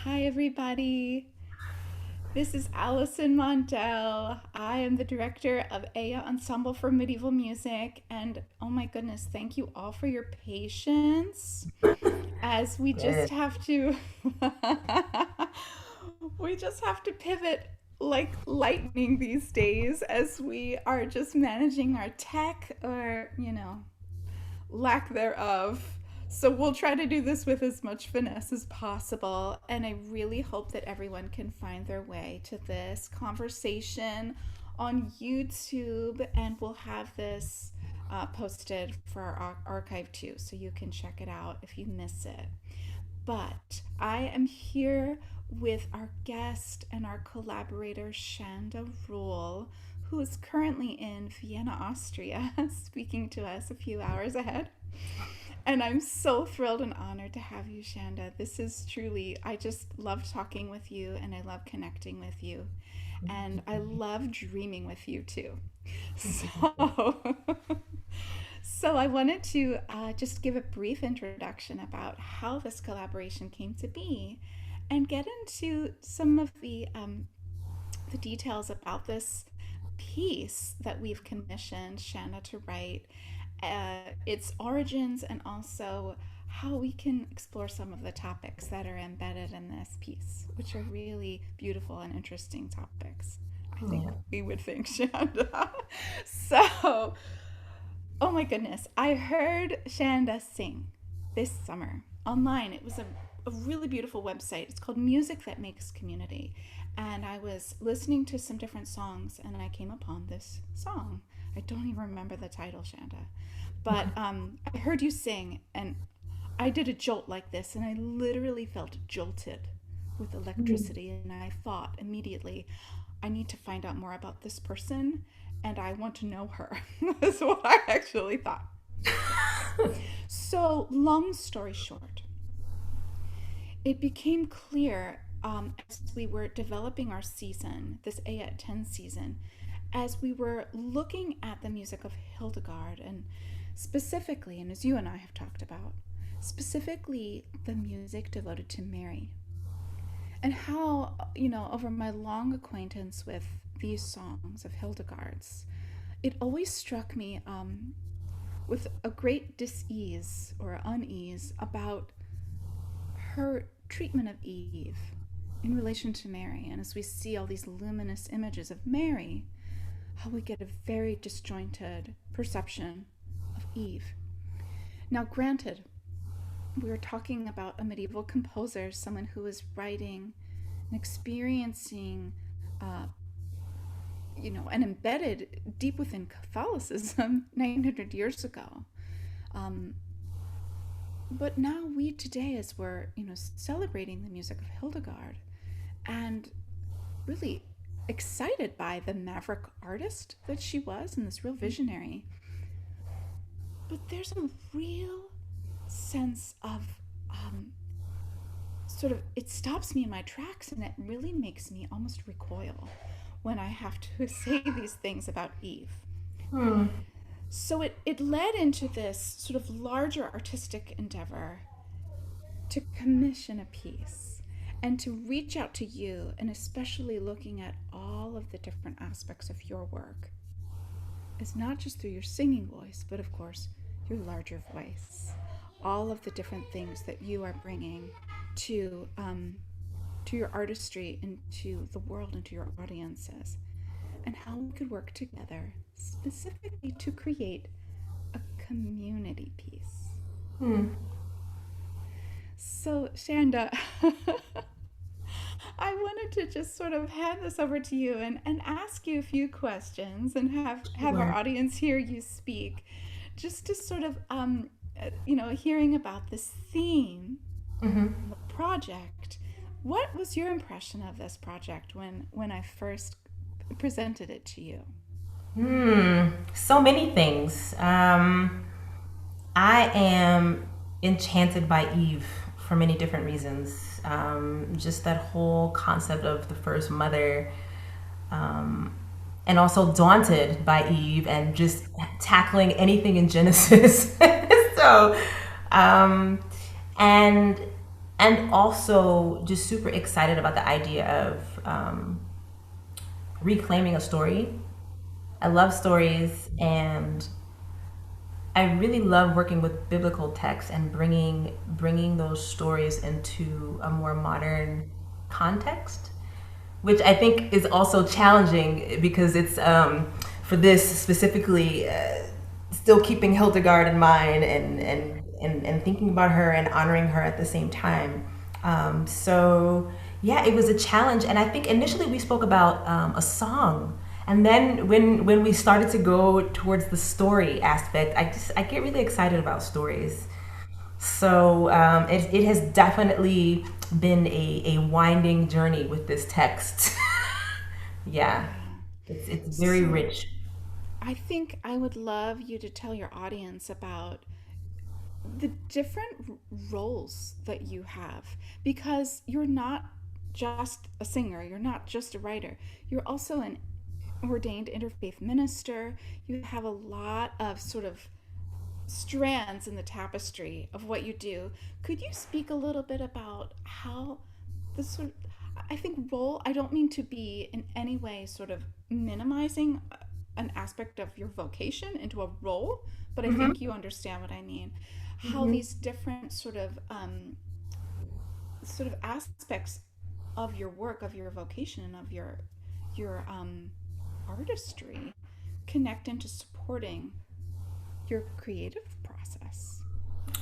Hi, everybody. This is Allison Mondel. I am the director of Aya Ensemble for Medieval Music. And oh my goodness, thank you all for your patience as we Good. just have to we just have to pivot like lightning these days as we are just managing our tech or, lack thereof. So we'll try to do this with as much finesse as possible. And I really hope that everyone can find their way to this conversation on YouTube. And we'll have this posted for our archive too. So you can check it out if you miss it. But I am here with our guest and our collaborator, Chanda Rule, who is currently in Vienna, Austria, speaking to us a few hours ahead. And I'm so thrilled and honored to have you, Chanda. This is truly, I just love talking with you and I love connecting with you. And I love dreaming with you too. So, so I wanted to just give a brief introduction about how this collaboration came to be and get into some of the details about this piece that we've commissioned Shanna to write, its origins, and also how we can explore some of the topics that are embedded in this piece, which are really beautiful and interesting topics. I think Yeah. we would think, Shanda. So, oh my goodness, I heard Shanda sing this summer online. It was a really beautiful website. It's called Music That Makes Community. And I was listening to some different songs and I came upon this song. I don't even remember the title, Shanda. But I heard you sing and I did a jolt like this and I literally felt jolted with electricity. And I thought immediately, I need to find out more about this person and I want to know her. That's what I actually thought. So, long story short, it became clear as we were developing our season, this A at 10 season, as we were looking at the music of Hildegard and specifically, and as you and I have talked about, specifically the music devoted to Mary. And how, over my long acquaintance with these songs of Hildegard's, it always struck me with a great dis-ease or unease about her treatment of Eve in relation to Mary. And as we see all these luminous images of Mary, how we get a very disjointed perception of Eve. Now, granted, we were talking about a medieval composer, someone who was writing and experiencing, uh, and embedded deep within Catholicism 900 years ago. Um, but now we today, as we're celebrating the music of Hildegard, and really excited by the maverick artist that she was and this real visionary, but there's a real sense of sort of, it stops me in my tracks and it really makes me almost recoil when I have to say these things about Eve. Hmm. So it led into this sort of larger artistic endeavor to commission a piece and to reach out to you, and especially looking at all of the different aspects of your work, is not just through your singing voice, but of course your larger voice, all of the different things that you are bringing to your artistry and to the world and to your audiences, and how we could work together specifically to create a community piece. Hmm. So, Shanda, I wanted to just sort of hand this over to you and ask you a few questions and have our Sure. audience hear you speak, just to sort of, hearing about this theme, Hmm. the project. What was your impression of this project when I first presented it to you? So many things. I am enchanted by Eve for many different reasons. Just that whole concept of the first mother, and also daunted by Eve and just tackling anything in Genesis. so, um, and and also just super excited about the idea of reclaiming a story. I love stories, and I really love working with biblical texts and bringing those stories into a more modern context, which I think is also challenging because it's for this specifically still keeping Hildegard in mind and thinking about her and honoring her at the same time. So yeah, it was a challenge, and I think initially we spoke about a song, and then when we started to go towards the story aspect, I get really excited about stories. So it has definitely been a winding journey with this text. Yeah, Yeah. it's very So rich. I think I would love you to tell your audience about the different roles that you have, because you're not just a singer, you're not just a writer, you're also an ordained interfaith minister. You have a lot of sort of strands in the tapestry of what you do. Could you speak a little bit about how this sort of, I think, role, I don't mean to be in any way sort of minimizing an aspect of your vocation into a role, but I think you understand what I mean. How Hmm. these different sort of aspects of your work, of your vocation, and of your artistry connect into supporting your creative process.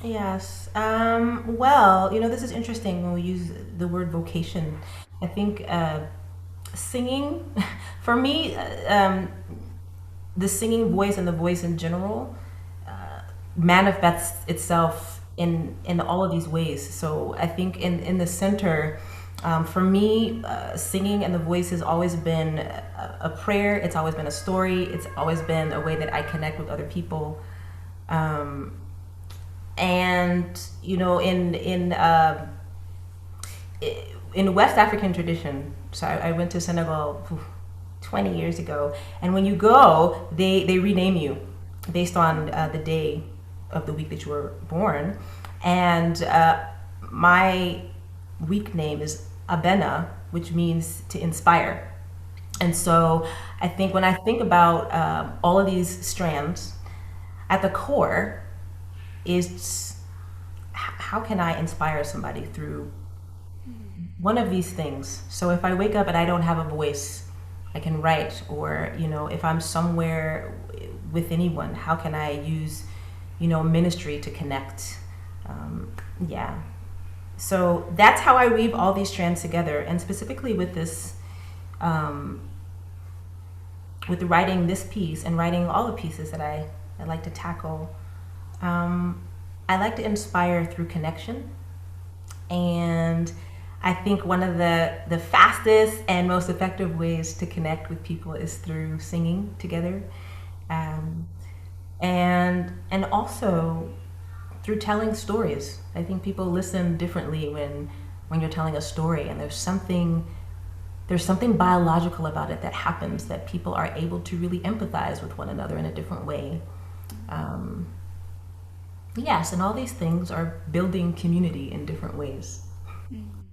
Yes. Well, this is interesting when we use the word vocation. I think singing, for me, the singing voice and the voice in general manifests itself in all of these ways. So I think in the center, for me, singing and the voice has always been a prayer. It's always been a story. It's always been a way that I connect with other people. Um, and in West African tradition, so I went to Senegal 20 years ago, and when you go, they rename you based on the day of the week that you were born, and my week name is Abena, which means to inspire. And so I think when I think about all of these strands, at the core is how can I inspire somebody through one of these things. So if I wake up and I don't have a voice, I can write, or if I'm somewhere with anyone, how can I use ministry to connect? Yeah. So that's how I weave all these strands together, and specifically with this, um, with writing this piece and writing all the pieces that I like to tackle. Um, I like to inspire through connection, and I think one of the fastest and most effective ways to connect with people is through singing together, um, and also through telling stories. I think people listen differently when you're telling a story, and there's something biological about it that happens, that people are able to really empathize with one another in a different way. Um, yes, and all these things are building community in different ways. Mm.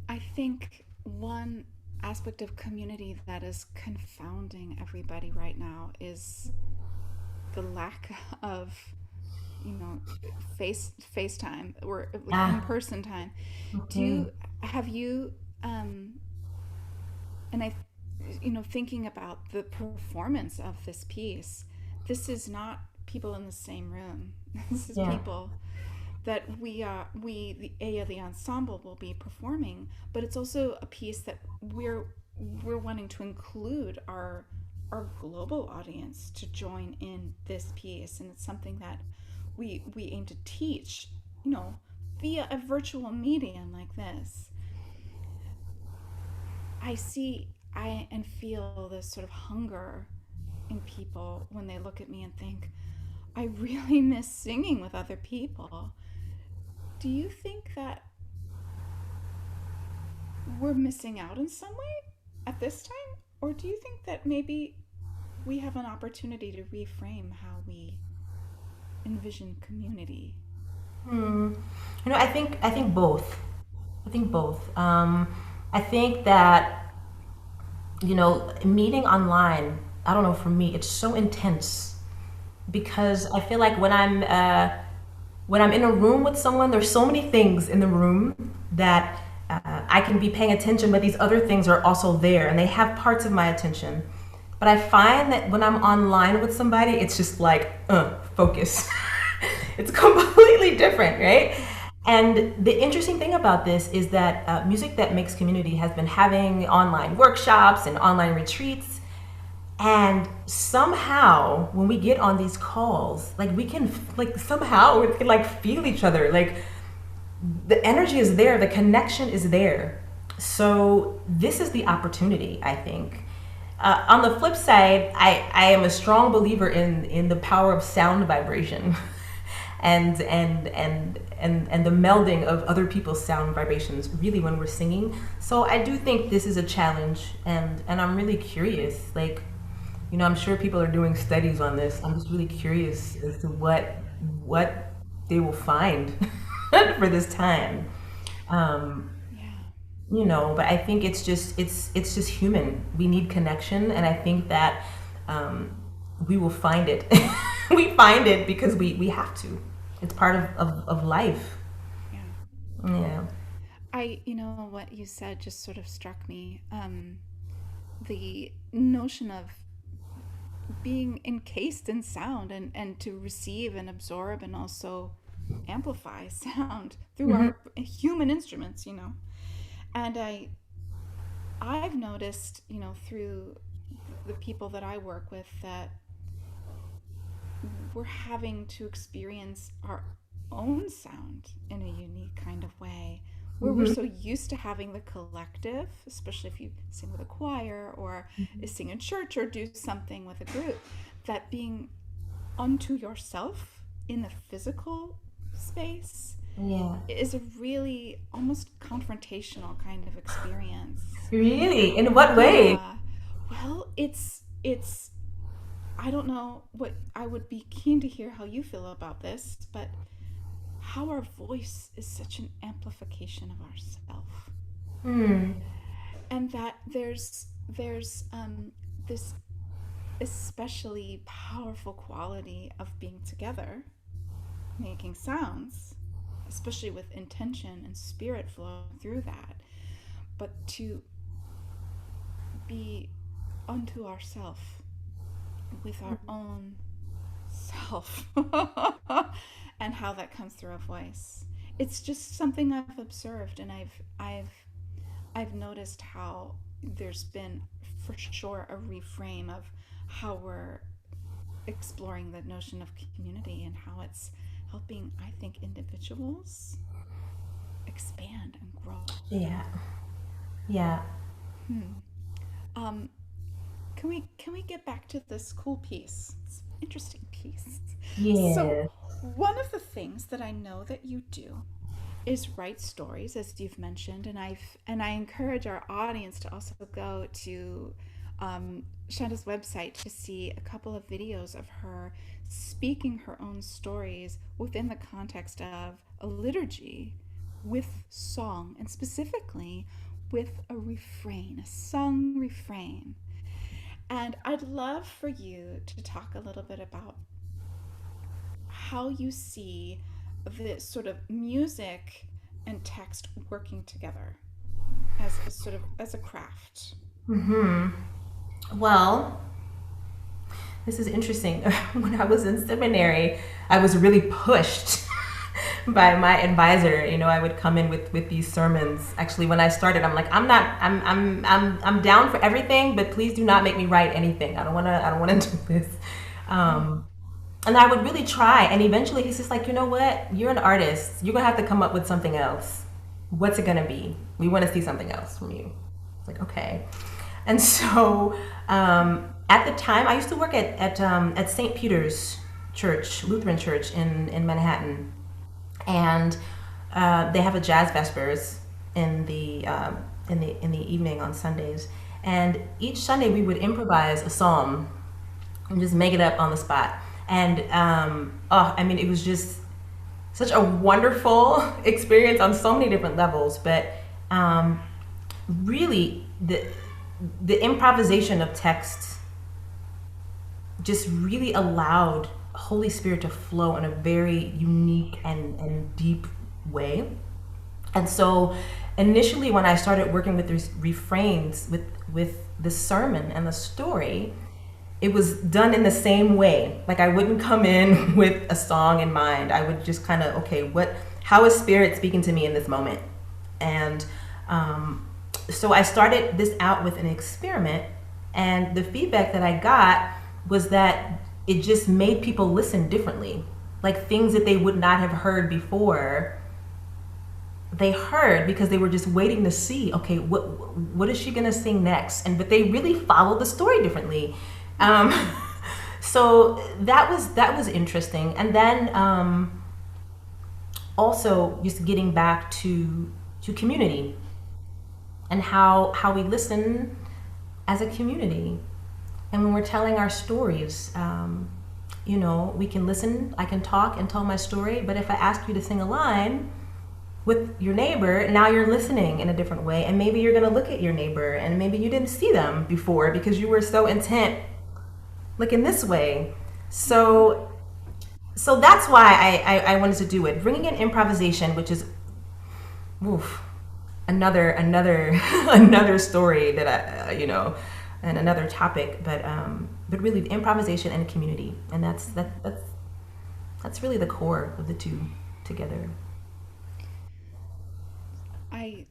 I think one aspect of community that is confounding everybody right now is the lack of, you know, FaceTime or like in Ah, person time. Do okay. you have you and I thinking about the performance of this piece, this is not people in the same room. This is Yeah. people that we the ensemble will be performing, but it's also a piece that we're wanting to include our global audience to join in this piece, and it's something that we aim to teach, via a virtual medium like this. I see, I and feel this sort of hunger in people when they look at me and think, I really miss singing with other people. Do you think that we're missing out in some way at this time? Or do you think that maybe we have an opportunity to reframe how we envision community? Hmm. I think both. I think both. I think that meeting online. I don't know. For me, it's so intense because I feel like when I'm in a room with someone, there's so many things in the room that I can be paying attention, but these other things are also there, and they have parts of my attention. But I find that when I'm online with somebody, it's just like, focus. It's completely different, right? And the interesting thing about this is that Music That Makes Community has been having online workshops and online retreats. And somehow, when we get on these calls, like somehow we can like feel each other. Like the energy is there, the connection is there. So this is the opportunity, I think. On the flip side, I am a strong believer in the power of sound vibration, and the melding of other people's sound vibrations really when we're singing. So I do think this is a challenge, and I'm really curious. Like, I'm sure people are doing studies on this. I'm just really curious as to what they will find for this time. Um, Yeah. but I think it's just human. We need connection, and I think that um, we will find it. We find it because we have to. It's part of life. Yeah. Yeah. What you said just sort of struck me. The notion of being encased in sound, and to receive and absorb and also amplify sound through Hmm. our human instruments, And I've noticed, through the people that I work with, that we're having to experience our own sound in a unique kind of way, where we're Hmm. so used to having the collective, especially if you sing with a choir or sing in church or do something with a group, that being unto yourself in the physical space Yeah. is a really almost confrontational kind of experience. Really? In what way? Yeah. Well, it's I don't know, what I would be keen to hear how you feel about this, but how our voice is such an amplification of ourself, Hmm. and that there's this especially powerful quality of being together, making sounds, especially with intention and spirit flowing through that, but to be unto ourself with our own self, and how that comes through a voice. It's just something I've observed, and I've noticed how there's been for sure a reframe of how we're exploring the notion of community, and how it's helping, I think, individuals expand and grow. Yeah. Yeah. Hmm. Um, can we get back to this cool piece? It's an interesting piece. So, Yeah. one of the things that I know that you do is write stories, as you've mentioned, and I encourage our audience to also go to Shanda's website to see a couple of videos of her speaking her own stories within the context of a liturgy with song, and specifically with a refrain, a sung refrain. And I'd love for you to talk a little bit about how you see this sort of music and text working together as a sort of as a craft. Hmm. Well, this is interesting. When I was in seminary, I was really pushed by my advisor. I would come in with these sermons. Actually, when I started, I'm like, I'm not, I'm down for everything, but please do not make me write anything. I don't wanna do this. Um, and I would really try. And eventually, he's just like, you know what? You're an artist. You're gonna have to come up with something else. What's it gonna be? We want to see something else from you. It's like, okay. And so at the time, I used to work at St. Peter's Church, Lutheran Church in Manhattan, and they have a jazz vespers in the evening on Sundays. And each Sunday we would improvise a psalm and just make it up on the spot. And oh, I mean, it was just such a wonderful experience on so many different levels. But um, really, the improvisation of text just really allowed Holy Spirit to flow in a very unique and deep way. And so initially when I started working with these refrains with the sermon and the story, it was done in the same way. Like I wouldn't come in with a song in mind. I would just kind of, okay, how is Spirit speaking to me in this moment? And so I started this out with an experiment, and the feedback that I got was that it just made people listen differently. Like things that they would not have heard before, they heard because they were just waiting to see, okay, what is she gonna sing next? But they really followed the story differently. Um, so that was interesting. And then also just getting back to community and how we listen as a community. And when we're telling our stories, we can listen, I can talk and tell my story, but if I ask you to sing a line with your neighbor, now you're listening in a different way, and maybe you're gonna look at your neighbor, and maybe you didn't see them before because you were so intent looking this way. So that's why I wanted to do it. Bringing in improvisation, which is another another story that and another topic, but really the improvisation and community, and that's really the core of the two together. I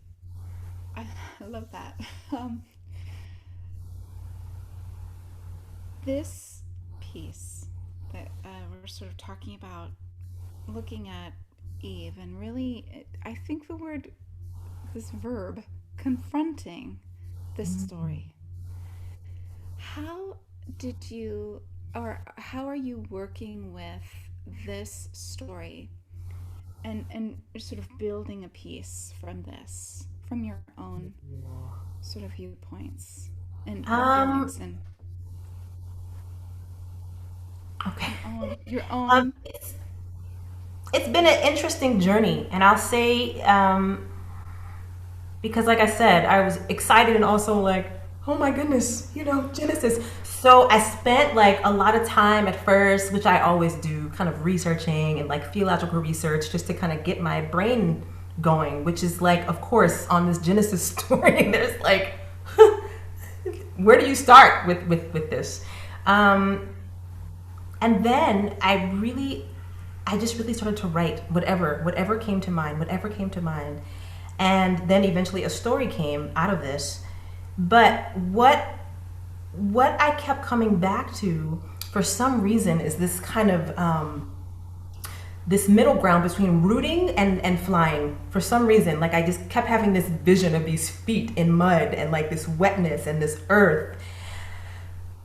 I, I love that. Um, this piece that we're sort of talking about, looking at Eve, and really, I think the word, this verb, confronting this story. How did you, or how are you working with this story and sort of building a piece from this, from your own sort of viewpoints and Um, feelings and okay. your own. It's been an interesting journey, and I'll say because, like I said, I was excited and also like, oh my goodness, Genesis. So I spent like a lot of time at first, which I always do, kind of researching and like theological research just to kind of get my brain going, which is like, of course, on this Genesis story, there's like, where do you start with this? And then I just really started to write whatever came to mind. And then eventually a story came out of this. But what I kept coming back to for some reason is this kind of this middle ground between rooting and flying. For some reason, like I just kept having this vision of these feet in mud and like this wetness and this earth.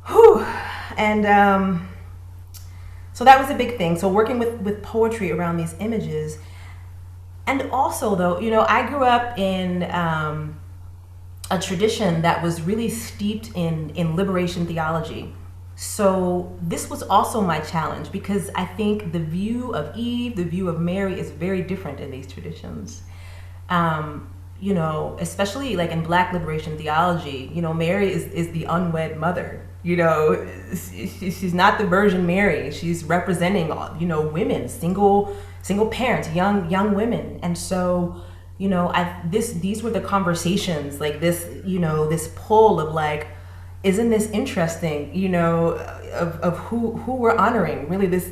Whew. And so that was a big thing. So working with poetry around these images. And also though, I grew up in a tradition that was really steeped in liberation theology. So this was also my challenge because I think the view of Eve, the view of Mary is very different in these traditions. Especially like in Black liberation theology, Mary is the unwed mother. She's not the Virgin Mary. She's representing, women, single parents, young women. And so, these were the conversations, like this, this pull of like, isn't this interesting, of who we're honoring, really this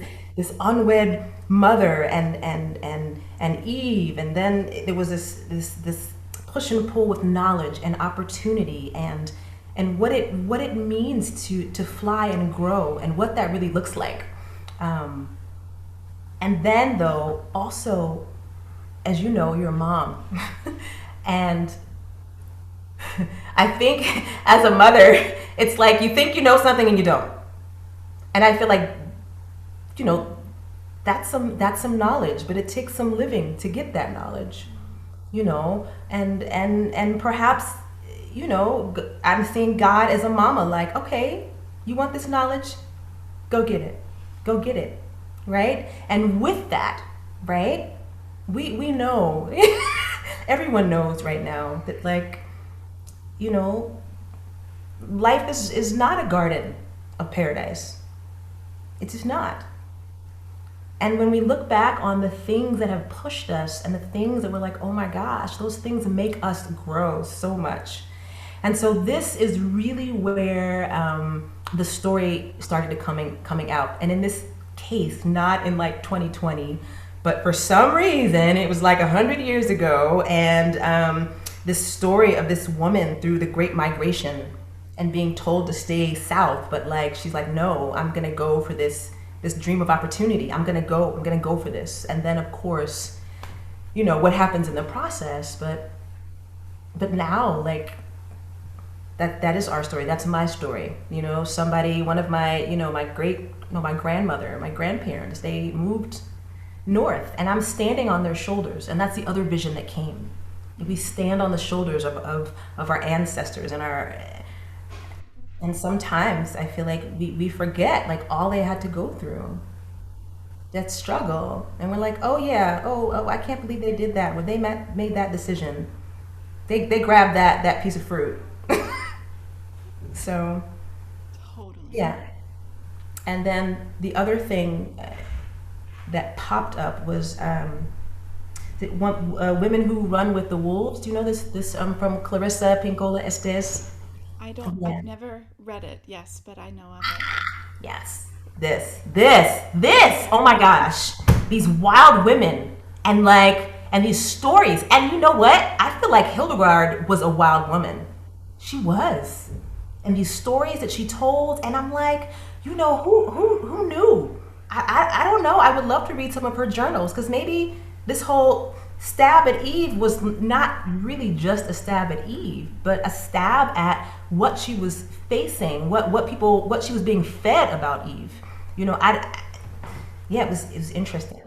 unwed mother and Eve. And then there was this push and pull with knowledge and opportunity and what it means to fly and grow and what that really looks like. And then though, also, as you know, you're a mom. And I think as a mother, it's like you think you know something and you don't. And I feel like, that's some knowledge, but it takes some living to get that knowledge, and perhaps, I'm seeing God as a mama, like, okay, you want this knowledge? Go get it, right? And with that, right? We know, everyone knows right now that, like, you know, life is not a garden of paradise. It is not. And when we look back on the things that have pushed us and the things that we're like, oh my gosh, those things make us grow so much. And so this is really where the story started to coming out. And in this case, not in like 2020, but for some reason, it was like 100 years ago. And this story of this woman through the Great Migration and being told to stay south, but like she's like, no, I'm gonna go for this dream of opportunity. I'm gonna go for this. And then of course, you know, what happens in the process, but now, like, that is our story. That's my story. You know, somebody, one of my, you know, my grandmother, my grandparents, they moved north, and I'm standing on their shoulders. And that's the other vision that came. We stand on the shoulders of our ancestors and sometimes I feel like we forget like all they had to go through, that struggle, and we're like, oh yeah, oh, I can't believe they did that when they made that decision. They grabbed that piece of fruit. So Totally. yeah. And then the other thing that popped up was women who run with the wolves. Do you know this from Clarissa Pinkola Estes? Yeah. I've never read it, yes, but I know of it. Yes. This. Oh my gosh. These wild women and these stories. And you know what? I feel like Hildegard was a wild woman. She was. And these stories that she told, and I'm like, you know, who knew? I don't know. I would love to read some of her journals, because maybe this whole stab at Eve was not really just a stab at Eve, but a stab at what she was facing, what she was being fed about Eve. You know, yeah, it was interesting.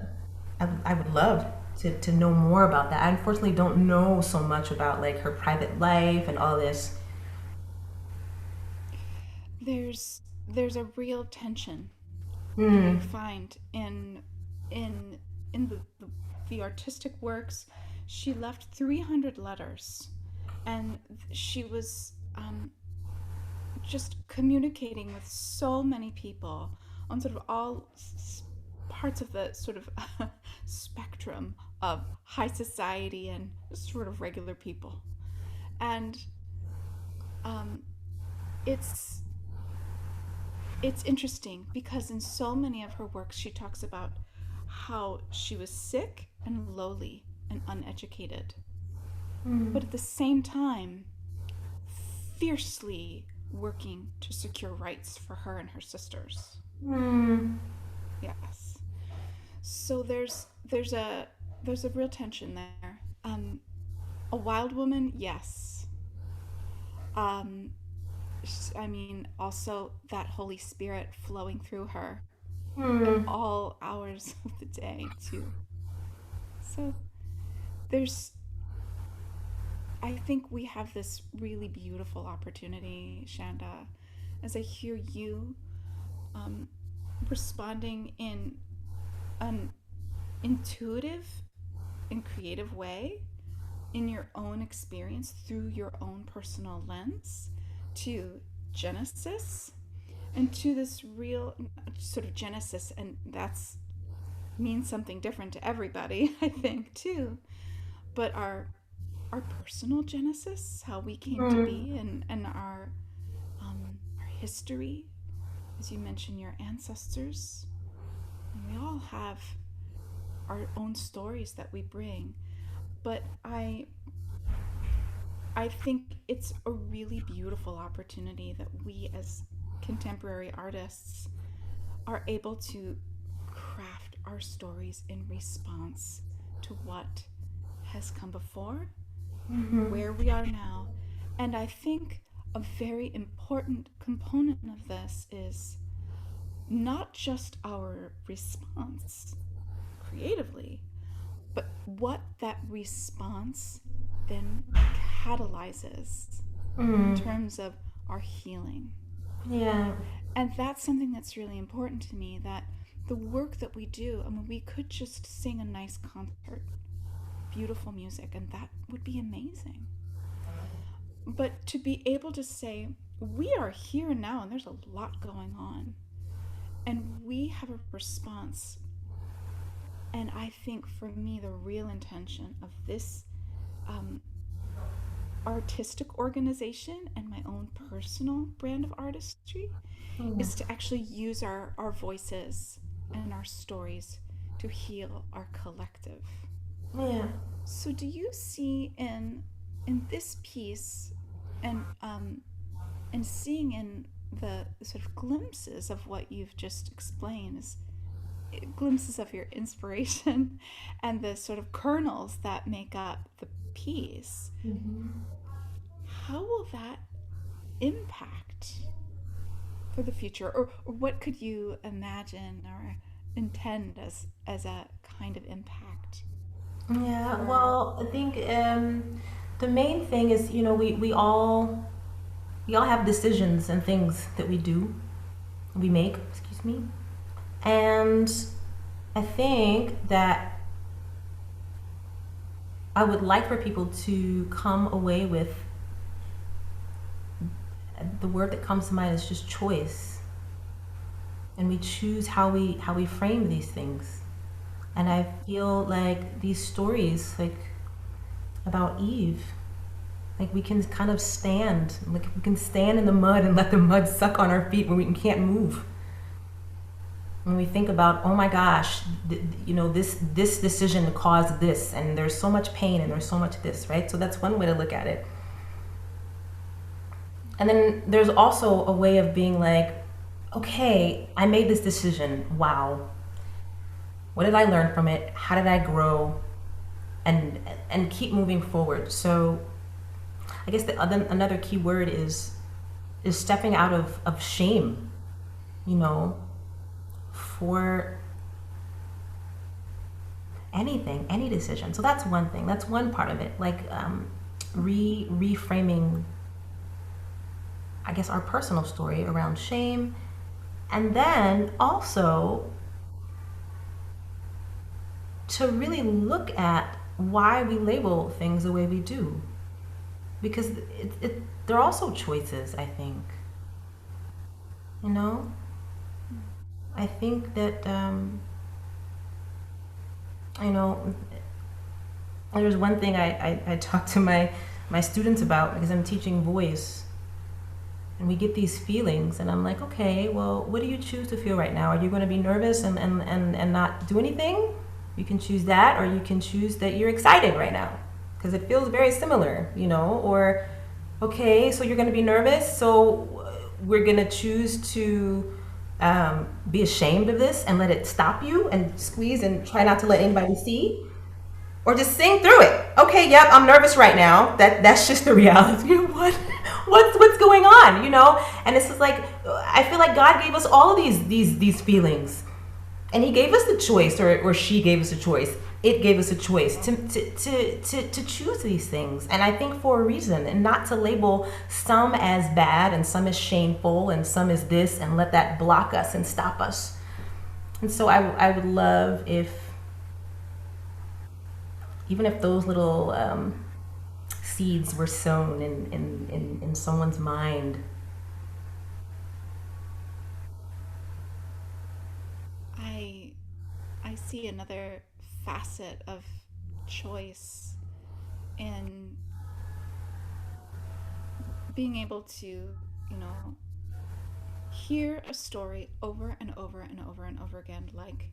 I would love to know more about that. I unfortunately don't know so much about like her private life and all this. There's a real tension that I Hmm. find in the artistic works. She left 300 letters, and she was just communicating with so many people on sort of all parts of the sort of spectrum of high society and sort of regular people. And um, it's it's interesting because in so many of her works she talks about how she was sick and lowly and uneducated, but at the same time fiercely working to secure rights for her and her sisters. Hmm. Yes. So there's a real tension there. A wild woman, yes. Um, I mean, also that Holy Spirit flowing through her at Hmm. all hours of the day too. So there's, I think we have this really beautiful opportunity, Shanda, as I hear you um, responding in an intuitive and creative way in your own experience through your own personal lens to Genesis and to this real sort of Genesis, and that's means something different to everybody, I think, too. But our personal Genesis, how we came to Hmm. be, and our history, as you mentioned, your ancestors, and we all have our own stories that we bring. But I think it's a really beautiful opportunity that we as contemporary artists are able to craft our stories in response to what has come before, where we are now. And I think a very important component of this is not just our response creatively, but what that response then catalyzes in Hmm. terms of our healing. Yeah. And that's something that's really important to me, that the work that we do, I mean, we could just sing a nice concert, beautiful music, and that would be amazing. But to be able to say, we are here now and there's a lot going on, and we have a response. And I think for me, the real intention of this um, artistic organization and my own personal brand of artistry Yeah. is to actually use our voices and our stories to heal our collective. Yeah. So do you see in this piece and seeing in the sort of glimpses of what you've just explained is glimpses of your inspiration and the sort of kernels that make up the piece, how will that impact for the future, or what could you imagine or intend as a kind of impact Yeah, for well, I think the main thing is, we all have decisions and things that we make, excuse me. And I think that I would like for people to come away with the word that comes to mind is just choice. And we choose how we frame these things. And I feel like these stories, like about Eve, like we can kind of stand, like we can stand in the mud and let the mud suck on our feet when we can't move. When we think about, oh my gosh, this decision caused this, and there's so much pain and there's so much this, right? So that's one way to look at it. And then there's also a way of being like, okay, I made this decision. Wow. What did I learn from it? How did I grow? And keep moving forward. So I guess another key word is stepping out of shame, for anything, any decision. So that's one thing. That's one part of it. Like reframing, I guess, our personal story around shame, and then also to really look at why we label things the way we do, because they're also choices. I think, you know, I think that you know, there's one thing I talk to my students about because I'm teaching voice, and we get these feelings, and I'm like, okay, well, what do you choose to feel right now? Are you going to be nervous and not do anything? You can choose that, or you can choose that you're excited right now because it feels very similar, or okay, so you're going to be nervous, so we're going to choose to be ashamed of this and let it stop you and squeeze and try not to let anybody see, or just sing through it. Okay, yep, I'm nervous right now. That's just the reality of what's going on, And it's just like, I feel like God gave us all of these feelings, and He gave us the choice, or she gave us a choice. It gave us a choice to choose these things, and I think for a reason, and not to label some as bad and some as shameful and some as this, and let that block us and stop us. And so I would love if, even if those little seeds were sown in someone's mind. I I see another facet of choice in being able to, hear a story over and over and over and over again, like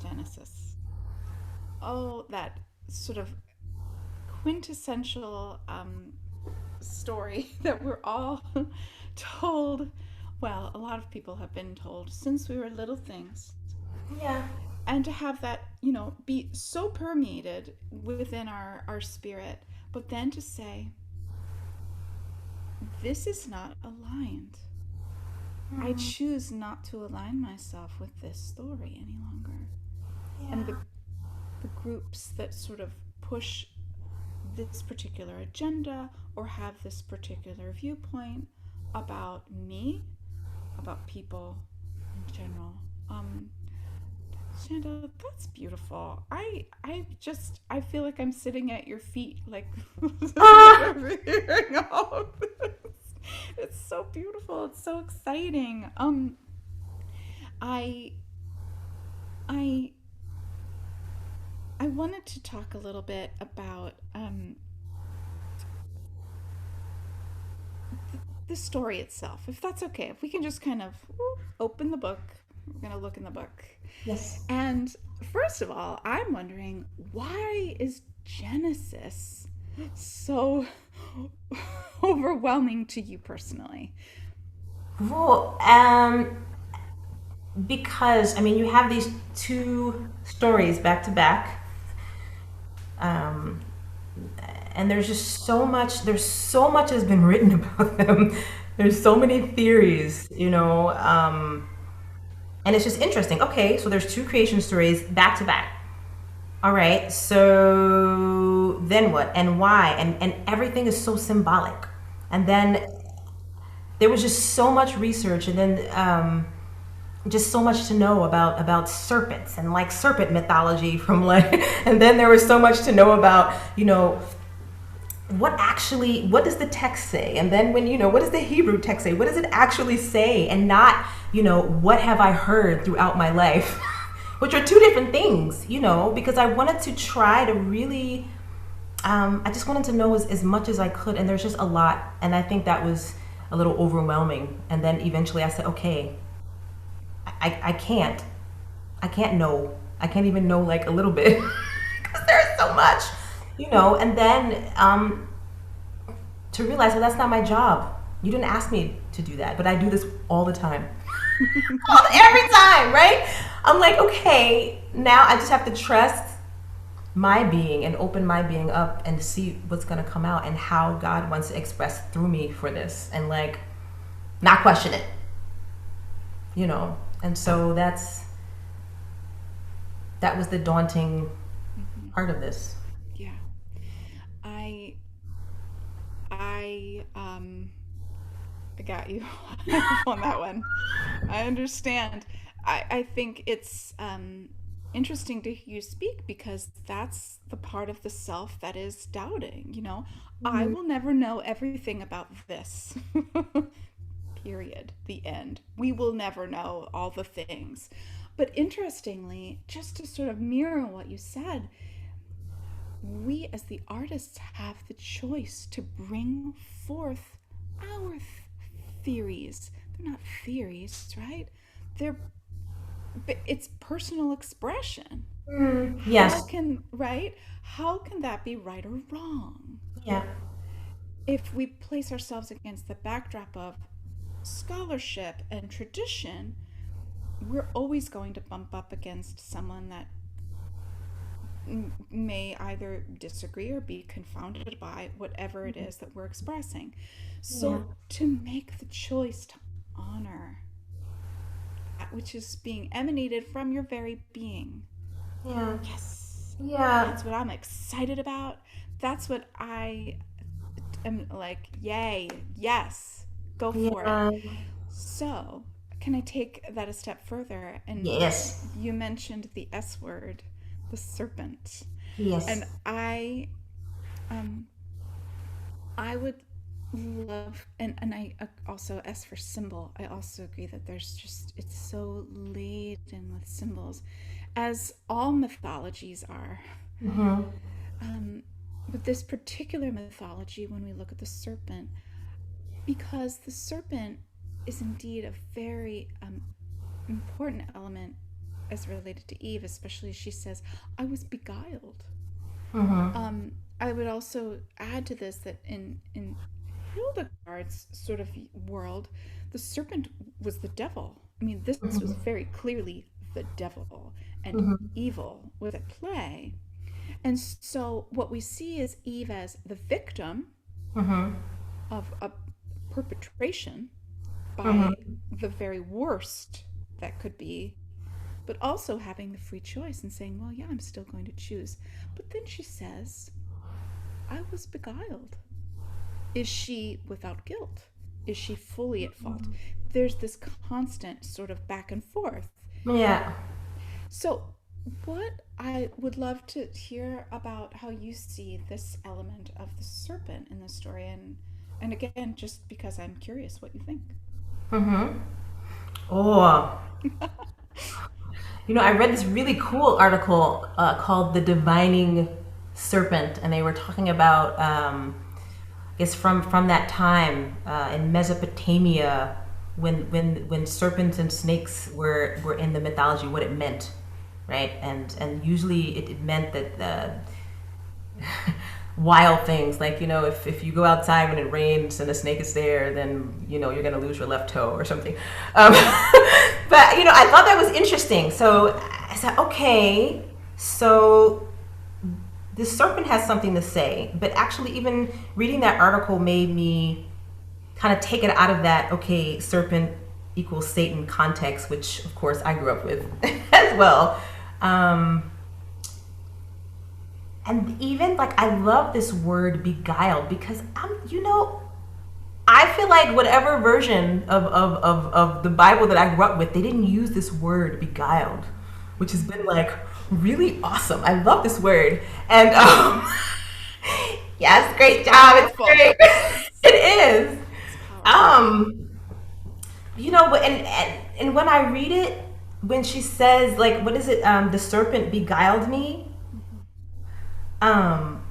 Genesis. Oh, that sort of quintessential story that we're all told. Well, a lot of people have been told since we were little things. Yeah. And to have that, be so permeated within our spirit, but then to say, this is not aligned. I choose not to align myself with this story any longer. And Yeah. the groups that sort of push this particular agenda or have this particular viewpoint about me, about people in general, Shanda, that's beautiful. I feel like I'm sitting at your feet, like Ah! hearing all of this. It's so beautiful. It's so exciting. I I I wanted to talk a little bit about the story itself, if that's okay. If we can just kind of open the book, we're gonna look in the book. Yes. And first of all, I'm wondering, why is Genesis so overwhelming to you personally? Well, because I mean, you have these two stories back to back, um, and there's just so much. There's so much has been written about them. There's so many theories, and it's just interesting. Okay, so there's two creation stories back to back. All right, so then what and why? And everything is so symbolic. And then there was just so much research, and then just so much to know about serpents and like serpent mythology from like, and then there was so much to know about what does the text say, and then when what does the Hebrew text say, what does it actually say, and not what have I heard throughout my life, which are two different things, because I wanted to try to really I just wanted to know as much as I could, and there's just a lot, and I think that was a little overwhelming. And then eventually I said, okay, I can't know. I can't even know like a little bit because there's so much, And then to realize, well, that's not my job. You didn't ask me to do that, but I do this all the time, every time, right? I'm like, okay, now I just have to trust my being and open my being up and see what's gonna come out and how God wants to express through me for this, and like not question it, And so that was the daunting part of this. Yeah. I I I got you on that one. I understand. I think it's interesting to hear you speak, because that's the part of the self that is doubting. I Mm-hmm. will never know everything about this. Period. The end. We will never know all the things. But interestingly, just to sort of mirror what you said, we as the artists have the choice to bring forth our theories. They're not theories, right? They're it's personal expression. How Yes. can right? How can that be right or wrong? Yeah. If we place ourselves against the backdrop of scholarship and tradition, we're always going to bump up against someone that may either disagree or be confounded by whatever it is that we're expressing. Yeah. So to make the choice to honor that which is being emanated from your very being. Yeah. Yes. Yeah. That's what I'm excited about. That's what I am like, yay, yes, go for it. Yeah. So, can I take that a step further? And Yes. you mentioned the S word, the serpent. And Yes. um, I would love, and I also, S for symbol, I also agree that it's so laden with symbols, as all mythologies are. Mm-hmm. Um, but this particular mythology, when we look at the serpent, because the serpent is indeed a very important element as related to Eve, especially as she says, I was beguiled. Mm-hmm. I would also add to this that in Hildegard's sort of world, the serpent was the devil. I mean, this was Mm-hmm. very clearly the devil, and Mm-hmm. evil was at play. And so what we see is Eve as the victim Mm-hmm. of a perpetration by Mm-hmm. the very worst that could be, but also having the free choice and saying, well, yeah, I'm still going to choose. But then she says, I was beguiled. Is she without guilt? Is she fully at fault? There's this constant sort of back and forth. Yeah. So, what I would love to hear about how you see this element of the serpent in the story, and again, just because I'm curious what you think. Mm-hmm. Oh, I read this really cool article called "The Divining Serpent," and they were talking about, I guess, from that time in Mesopotamia, when serpents and snakes were in the mythology, what it meant, right? And usually it meant that wild things like if you go outside when it rains and a snake is there, then you're going to lose your left toe or something. But I thought that was interesting, so I said, okay, so the serpent has something to say. But actually, even reading that article made me kind of take it out of that, okay, serpent equals Satan context, which of course I grew up with as well. um, and even like, I love this word beguiled, because I feel like whatever version of the Bible that I grew up with, they didn't use this word beguiled, which has been like really awesome. I love this word. And yes, great job. It's Powerful. great. It is. It's powerful. Um, but and when I read it, when she says, like, what is it? The serpent beguiled me. Mm-hmm. Um,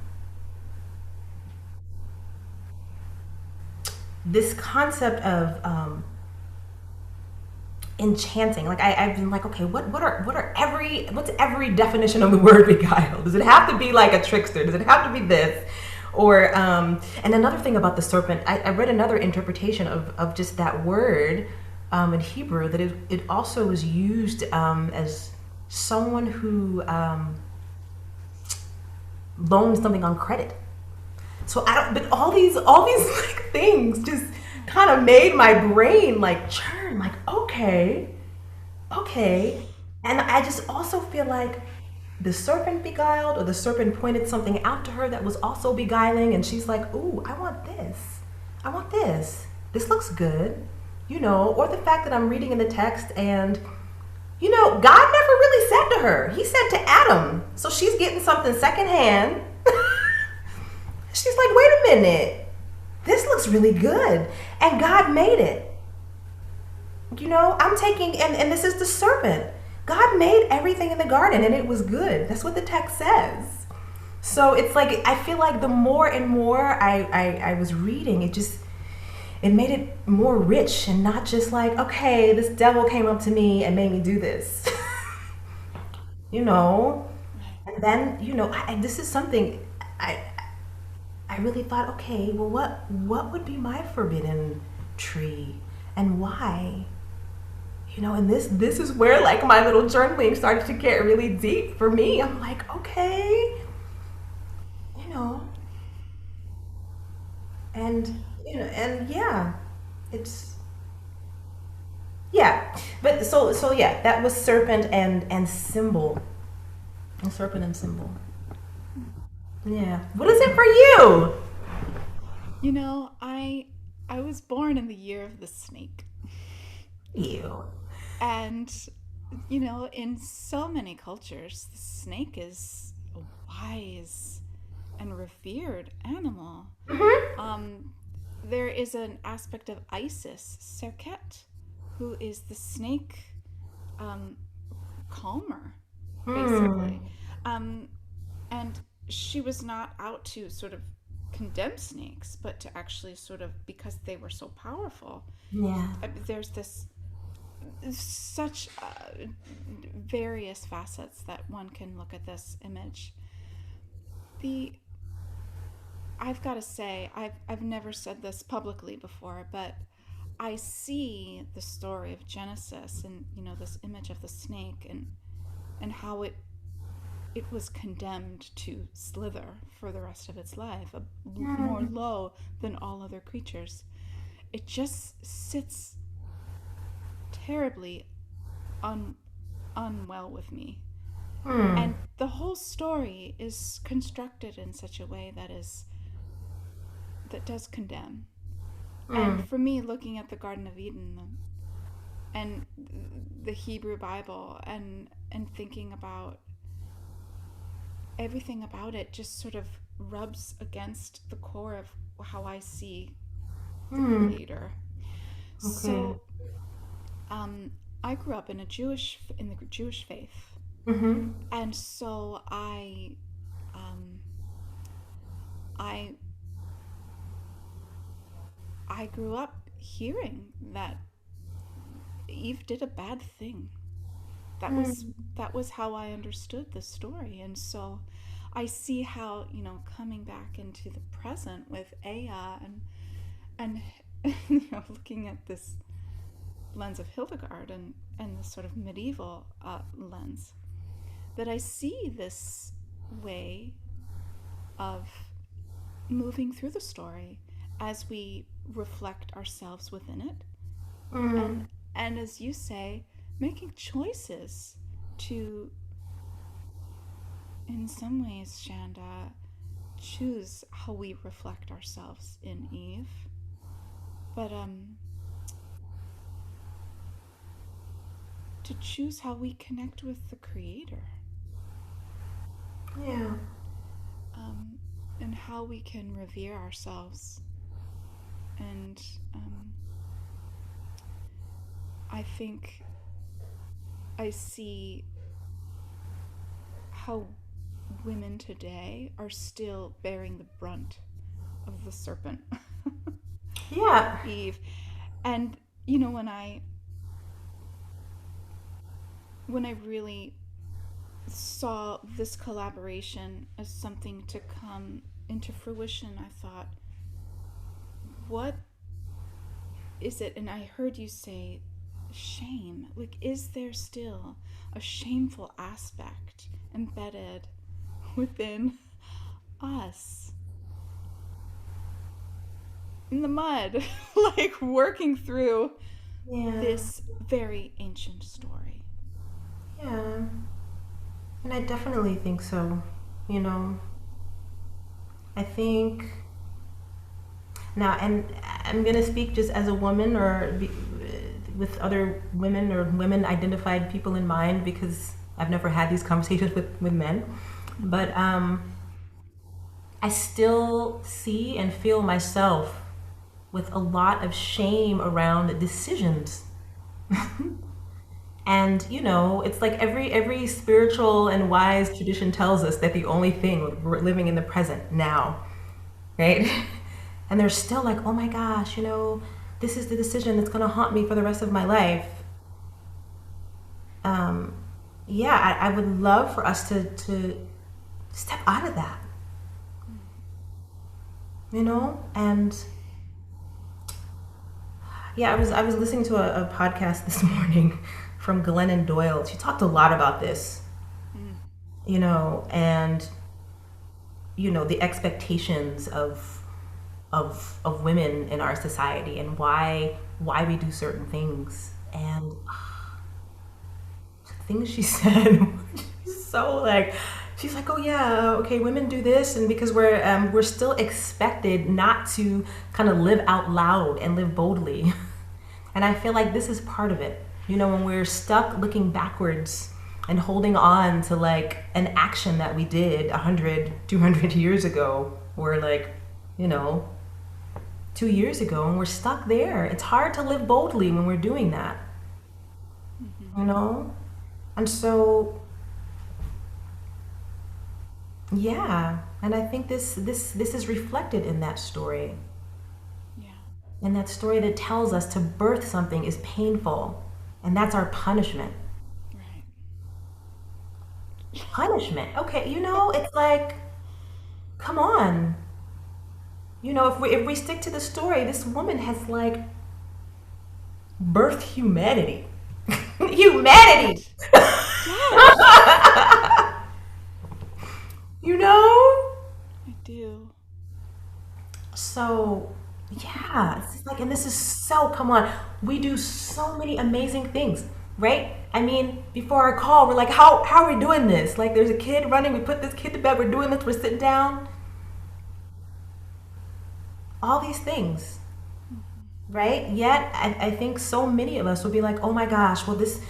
this concept of enchanting. Like, I've been like, okay, what's every definition of the word beguile? Does it have to be like a trickster? Does it have to be this? Or and another thing about the serpent, I read another interpretation of just that word in Hebrew, that it also was used as someone who loaned something on credit. So I don't, but all these like things just kind of made my brain like churn, like, okay. And I just also feel like the serpent beguiled, or the serpent pointed something out to her that was also beguiling, and she's like, ooh, I want this. I want this. This looks good. Or the fact that I'm reading in the text, and God never really said to her. He said to Adam. So she's getting something secondhand. She's like, wait a minute. This looks really good. And God made it. I'm taking, and this is the serpent. God made everything in the garden and it was good. That's what the text says. So it's like, I feel like the more and more I was reading, it made it more rich, and not just like, okay, this devil came up to me and made me do this. you know? Right. And then, this is something I, I really thought, okay, well, what would be my forbidden tree, and why? And this is where, like, my little journaling started to get really deep for me. I'm like, okay, you know, and yeah, it's yeah. But so yeah, that was serpent and symbol, and serpent and symbol. Yeah. What is it for you? I was born in the year of the snake. You. And in so many cultures, the snake is a wise and revered animal. Mm-hmm. Um, there is an aspect of Isis, Serket, who is the snake um, calmer, Hmm. basically. Um, and she was not out to sort of condemn snakes, but to actually sort of, because they were so powerful. Yeah. There's this such various facets that one can look at this image. The I've got to say, I've never said this publicly before, but I see the story of Genesis, and this image of the snake, and how it was condemned to slither for the rest of its life, more Hmm. low than all other creatures. It just sits terribly un, unwell with me. Hmm. And the whole story is constructed in such a way that does condemn. And Hmm. for me, looking at the Garden of Eden, and the Hebrew Bible, and thinking about everything about it just sort of rubs against the core of how I see the Hmm. Creator. Okay. So, I grew up in the Jewish faith, Mm-hmm. and so um, I, I grew up hearing that Eve did a bad thing. That was Mm. that was how I understood the story, and so I see how, coming back into the present with Aya, and looking at this lens of Hildegard, and this sort of medieval lens, that I see this way of moving through the story as we reflect ourselves within it, and Mm. and as you say, making choices to, in some ways, Shanda, choose how we reflect ourselves in Eve, but to choose how we connect with the Creator, Yeah. um, and how we can revere ourselves. And I think I see how women today are still bearing the brunt of the serpent, Yeah. Eve. And when I really saw this collaboration as something to come into fruition, I thought, what is it? And I heard you say shame. Like, is there still a shameful aspect embedded within us in the mud, like working through Yeah. this very ancient story? Yeah. And I definitely think so. You know, I think now, and I'm gonna speak just as a woman, or with other women or women identified people in mind, because I've never had these conversations with men. But I still see and feel myself with a lot of shame around decisions. And it's like every spiritual and wise tradition tells us that the only thing, we're living in the present now, right? And they're still like, oh my gosh, this is the decision that's gonna haunt me for the rest of my life. Um, yeah, I would love for us to step out of that, and yeah, I was listening to a podcast this morning from Glennon Doyle. She talked a lot about this, Mm. and the expectations of women in our society, and why we do certain things, and the things she said she's so like, she's like, oh yeah, okay, women do this, and because we're still expected not to kind of live out loud and live boldly. And I feel like this is part of it, when we're stuck looking backwards and holding on to like an action that we did 100, 200 years ago, or like, you know 2 years ago, and we're stuck there. It's hard to live boldly when we're doing that, Mm-hmm. you know? And so, yeah, and I think this is reflected in that story. Yeah. In that story that tells us to birth something is painful, and that's our punishment. Right. Punishment. Okay, it's like, come on. If we stick to the story, this woman has like birthed humanity. Humanity. Right. Yes, you know? I do. So, yeah, it's just like, and this is so, come on, we do so many amazing things, right? I mean, before our call, we're like, how are we doing this? Like, there's a kid running, we put this kid to bed, we're doing this, we're sitting down. All these things. right? Yet I think so many of us will be like, oh my gosh, well this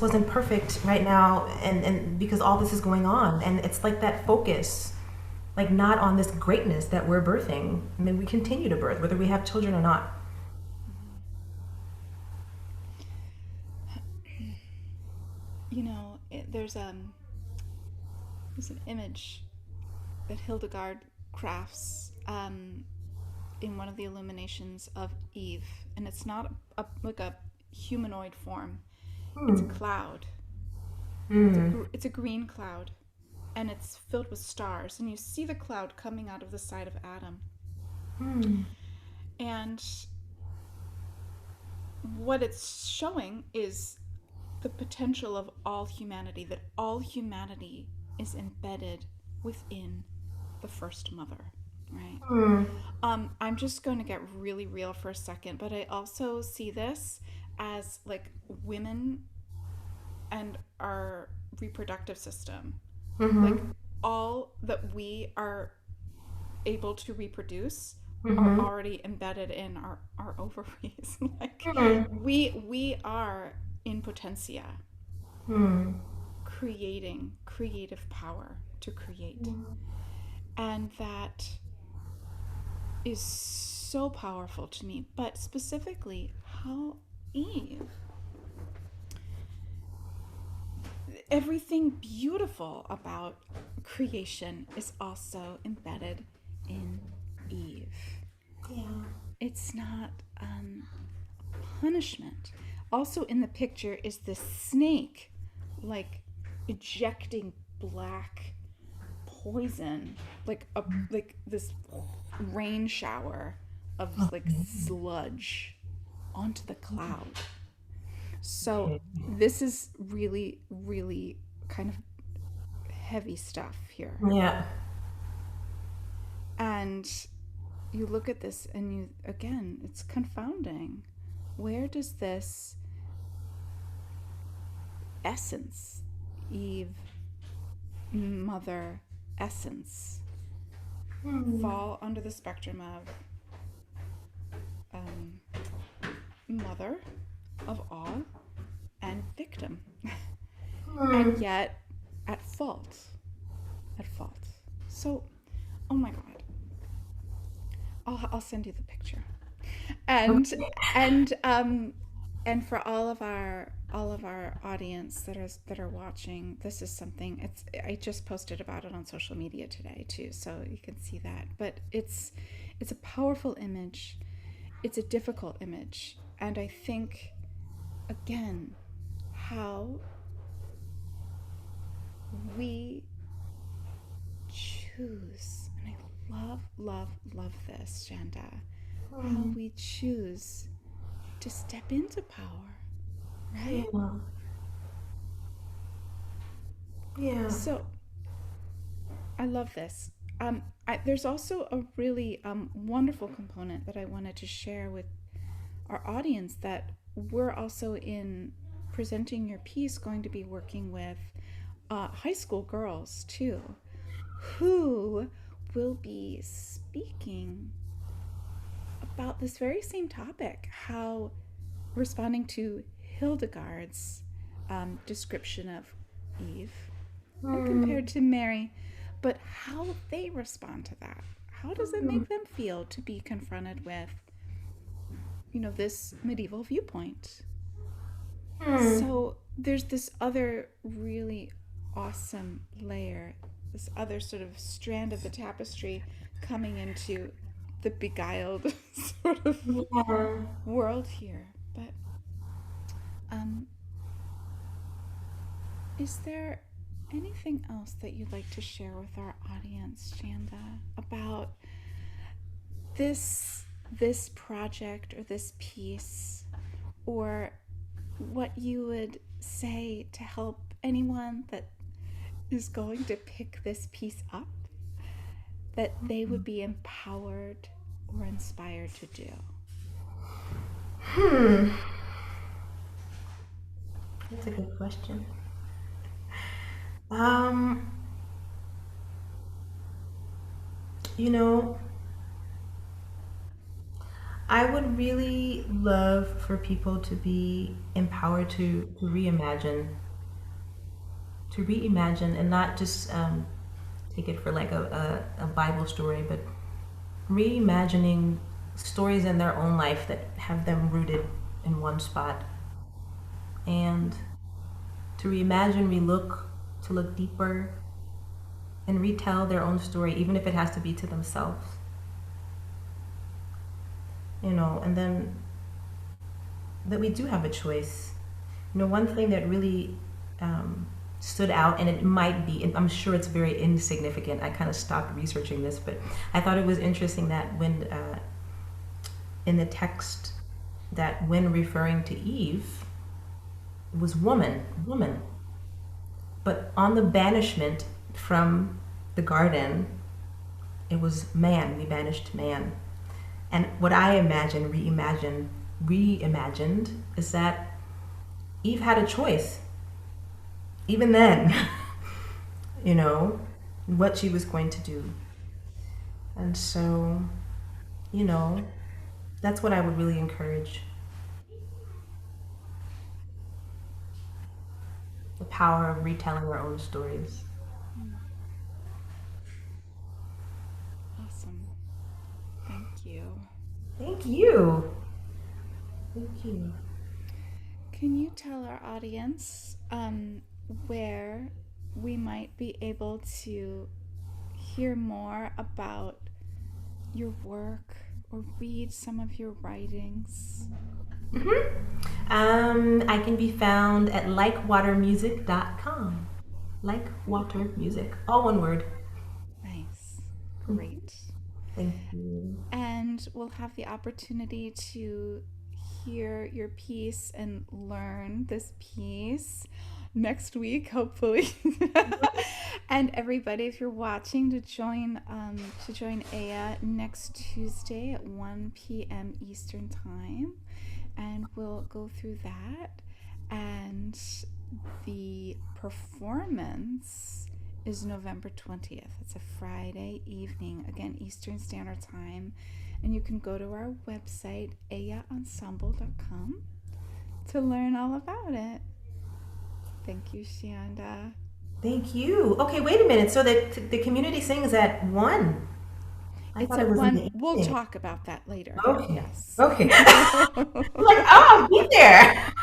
wasn't perfect right now, and because all this is going on, and it's like that focus, like not on this greatness that we're birthing. I mean, we continue to birth whether we have children or not. You know, there's an image that Hildegard crafts in one of the illuminations of Eve, and it's not like a humanoid form. It's a Hmm. cloud. Hmm. It's a green cloud, and it's filled with stars, and you see the cloud coming out of the side of Adam. Hmm. And what it's showing is the potential of all humanity, that all humanity is embedded within the first mother, right? Hmm. I'm just going to get really real for a second, but I also see this as like women and our reproductive system. Like Mm-hmm. all that we are able to reproduce are Mm-hmm. already embedded in our ovaries. Like Hmm. we are in potentia Hmm. creating creative power to create. And that is so powerful to me. But specifically, how Eve, everything beautiful about creation is also embedded in Eve. Yeah. It's not punishment. Also, in the picture is this snake, like ejecting black poison, like this rain shower of like Okay. sludge onto the cloud. So Okay. this is really, really kind of heavy stuff here. Yeah. And you look at this and you, again, it's confounding. Where does this essence, Eve, mother essence, Hmm. fall under the spectrum of um, mother of all and victim? And Hmm. yet at fault. At fault. So, oh my God. I'll send you the picture. And Okay. and um and for all of our audience that are watching, this is something, I just posted about it on social media today too, so you can see that. But it's a powerful image. It's a difficult image, and I think again how we choose, and I love this, Chanda, how Hmm. we choose to step into power, right? Yeah. Yeah. So I love this. There's also a really wonderful component that I wanted to share with our audience, that we're also in presenting your piece going to be working with high school girls too, who will be speaking about this very same topic, how responding to Hildegard's description of Eve and Hmm. compared to Mary, but how they respond to that. How does it Hmm. make them feel to be confronted with, this medieval viewpoint? Hmm. So there's this other really awesome layer, this other sort of strand of the tapestry coming into the beguiled sort of Yeah. world here. But um, is there anything else that you'd like to share with our audience, Chanda, about this project or this piece, or what you would say to help anyone that is going to pick this piece up, that they would be empowered or inspired to do? Hmm. That's a good question. Um, you know, I would really love for people to be empowered to reimagine, and not just take it for like a Bible story, but reimagining stories in their own life that have them rooted in one spot, and to reimagine, to look deeper, and retell their own story, even if it has to be to themselves, and then that we do have a choice. One thing that really stood out, and it might be, and I'm sure it's very insignificant. I kind of stopped researching this, but I thought it was interesting that when in the text, that when referring to Eve, it was woman, woman. But on the banishment from the garden, it was man. We banished man. And what I reimagined, is that Eve had a choice, even then, you know, what she was going to do. And so, you know, that's what I would really encourage, the power of retelling our own stories. Awesome. Thank you. Thank you. Thank you. Can you tell our audience where we might be able to hear more about your work or read some of your writings? I can be found at likewatermusic.com. Like water music, all one word. Nice. Great. Thank you. And we'll have the opportunity to hear your piece and learn this piece next week, hopefully. And everybody, if you're watching, to join Aya next Tuesday at 1 p.m. Eastern Time, and we'll go through that. And the performance is November 20th. It's a Friday evening, again, Eastern Standard Time. And you can go to our website, ayaensemble.com, to learn all about it. Thank you, Chanda. Thank you. Okay, wait a minute. So the community sings at 1. I It's thought it at was in 1. the We'll evening. talk about that later. Okay. Yes. Okay. I'm like, oh, I'll be there.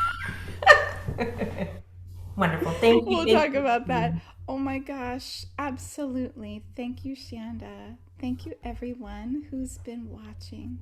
Wonderful. Thank you. We'll Thank talk about that. you. Oh my gosh, absolutely. Thank you, Chanda. Thank you, everyone who's been watching.